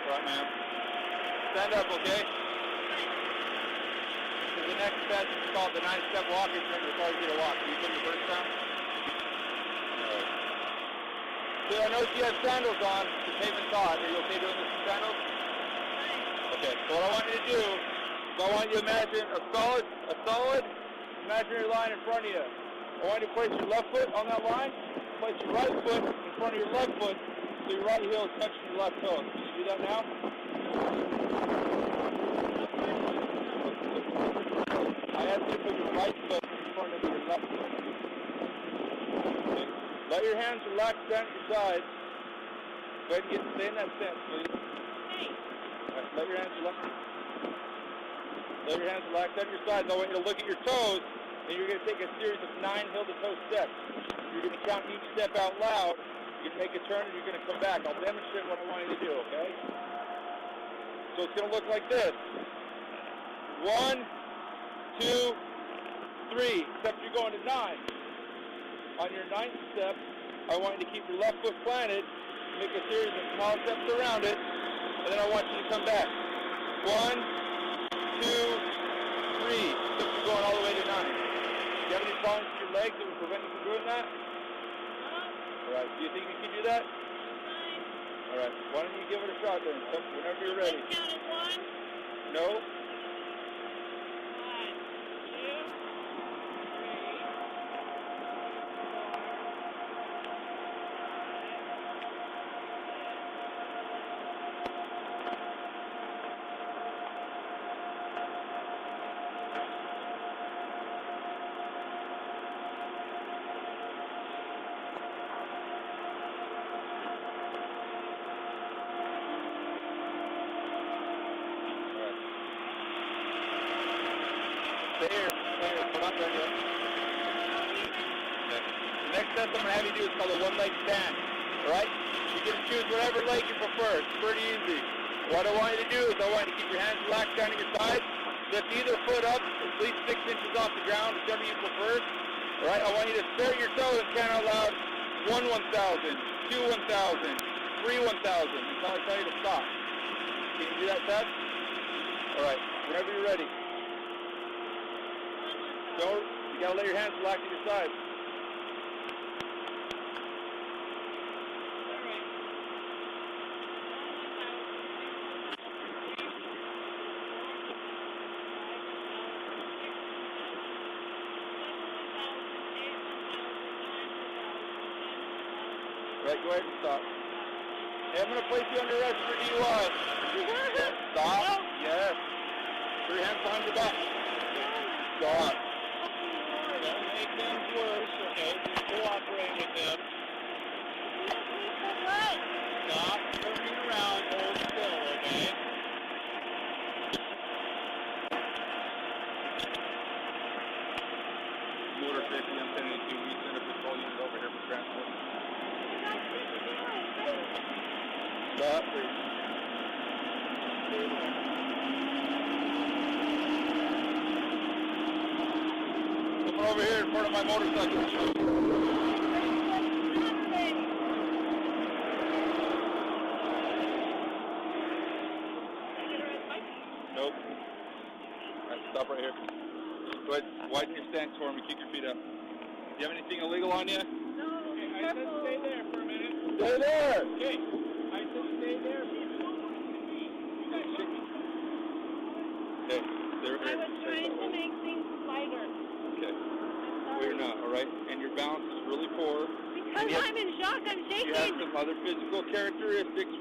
Right, ma'am. Stand up, okay? So the next test is called the 9-step walk. It's going to require you to walk. Can you put your first down? Alright. So I noticed you have sandals on. The pavement's hot. Are you okay doing this with sandals? Okay, so what I want you to do is I want you to imagine a solid imaginary line in front of you. I want you to place your left foot on that line, place your right foot in front of your left foot, so your right heel is touching your left toe. Can you do that now? I ask you to put your right foot in front of your left foot. Okay. Let your hands relax down at your sides. Go ahead and stay in that stance, please. Right, let your hands relax. Let your hands relax down at your sides. I want you to look at your toes, and you're going to take a series of 9 heel-to-toe steps. You're going to count each step out loud. You're going to take a turn, and you're going to come back. I'll demonstrate what I want you to do, okay? So it's going to look like this. 1, 2, 3. Except you're going to 9. On your 9th step, I want you to keep your left foot planted, make a series of small steps around it, and then I want you to come back. 1, 2, 3. Except you're going all the way to 9. Do you have any problems with your legs that would prevent you from doing that? All right. Do you think you can do that? All right. Why don't you give it a shot then? Whenever you're ready. Count as 1? No. 1, 2, Stay here. We're not done yet. Okay. The next test I'm going to have you do is called a one-leg stand. Alright? You can choose whatever leg you prefer. It's pretty easy. What I want you to do is I want you to keep your hands relaxed down to your side. Lift either foot up at least 6 inches off the ground, whichever you prefer. Alright? I want you to stare at your toes and count out loud 1 1,000, 2 1,000, 3 1,000 until I tell you to stop. Can you do that test? Alright. Whenever you're ready. You gotta let your hands relax at your sides. Right, go ahead and stop. Hey, I'm gonna place you under arrest for DUI. Stop. Yes. Put your hands behind your back. Stop. Don't make things worse, okay? Cooperate with them. Stop turning around, hold still, okay? Motor safety, I'm sending you to send a patrol unit over here for transport. Stop, please. Over here in front of my motorcycle. Nope. Alright, stop right here. Go ahead, widen your stance for me, keep your feet up. Do you have anything illegal on you? No. Okay, I said stay there for a minute. Stay there! Okay, I said stay there. You guys should be. Okay, they're here. I was trying to make things lighter. Okay. Well, you're not, alright? And your balance is really poor. Because I'm in shock, I'm shaking. You have some other physical characteristics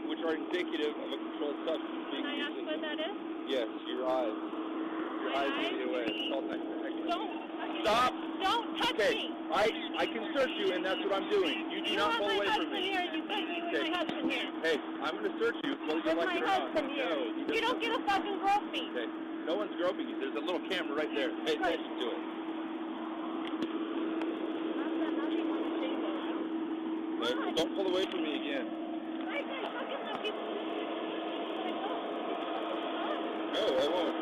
which are indicative of a controlled substance being Can I ask used. what that is? Yes, your eyes. Your My eyes will eyes? be away. It's called hyperactivity. Don't. Stop! Don't touch Okay, me. I can search you, and that's what I'm doing. You do not pull away from me. Here. You put me with my husband here. Hey, I'm going to search you, whether you With like my it or not. husband here. No, You don't get a fucking grope me. Okay, no one's groping you. There's a little camera right there. Pay attention to it. Okay, don't pull away from me again. No, I won't.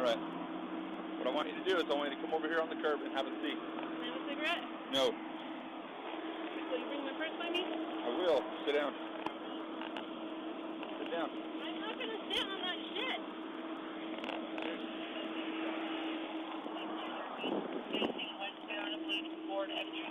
All right. What I want you to do is I want you to come over here on the curb and have a seat. Can I have a cigarette? No. Will you bring my purse by me? I will. Sit down. Sit down. I'm not going to sit on that shit. Westbound, please board extra.